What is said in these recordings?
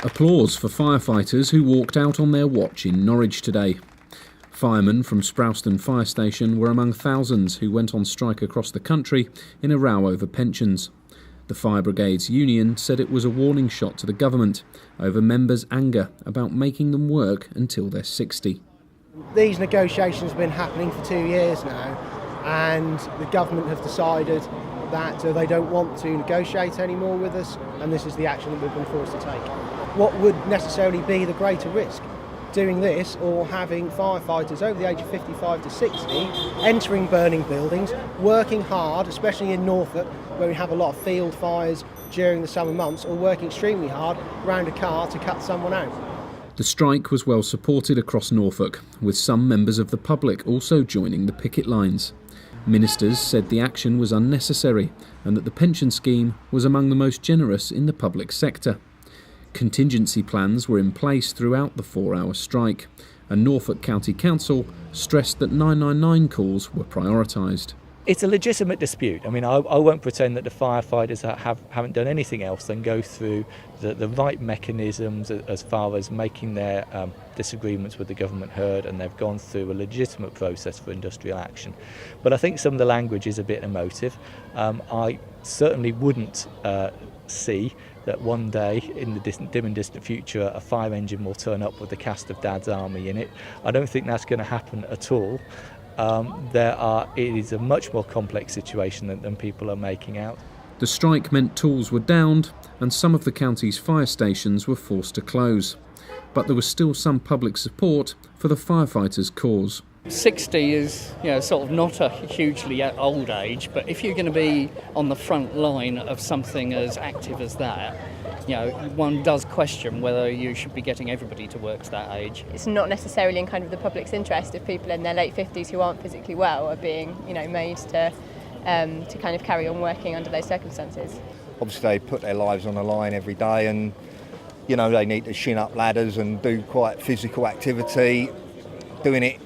Applause for firefighters who walked out on their watch in Norwich today. Firemen from Sprowston Fire Station were among thousands who went on strike across the country in a row over pensions. The Fire Brigade's union said it was a warning shot to the government over members' anger about making them work until they're 60. These negotiations have been happening for 2 years now, and the government have decided that they don't want to negotiate anymore with us, and this is the action that we've been forced to take. What would necessarily be the greater risk? Doing this or having firefighters over the age of 55 to 60 entering burning buildings, working hard, especially in Norfolk where we have a lot of field fires during the summer months, or working extremely hard around a car to cut someone out. The strike was well supported across Norfolk, with some members of the public also joining the picket lines. Ministers said the action was unnecessary and that the pension scheme was among the most generous in the public sector. Contingency plans were in place throughout the 4-hour strike, and Norfolk County Council stressed that 999 calls were prioritised. It's a legitimate dispute. I mean, I won't pretend that the firefighters haven't done anything else than go through the right mechanisms as far as making their disagreements with the government heard, and they've gone through a legitimate process for industrial action. But I think some of the language is a bit emotive. I certainly wouldn't see that one day in the dim and distant future a fire engine will turn up with the cast of Dad's Army in it. I don't think that's going to happen at all. It is a much more complex situation than people are making out. The strike meant tools were downed and some of the county's fire stations were forced to close. But there was still some public support for the firefighters' cause. 60 is, sort of not a hugely old age, but if you're going to be on the front line of something as active as that, one does question whether you should be getting everybody to work to that age. It's not necessarily in kind of the public's interest if people in their late 50s who aren't physically well are being, made to kind of carry on working under those circumstances. Obviously they put their lives on the line every day, and they need to shin up ladders and do quite physical activity. Doing it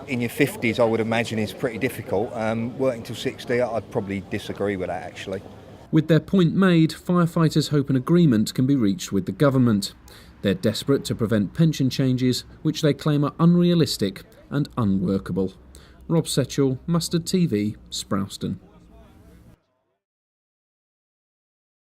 in your 50s, I would imagine, is pretty difficult. Working till 60, I'd probably disagree with that, actually. With their point made, firefighters hope an agreement can be reached with the government. They're desperate to prevent pension changes, which they claim are unrealistic and unworkable. Rob Setchell, Mustard TV, Sprowston.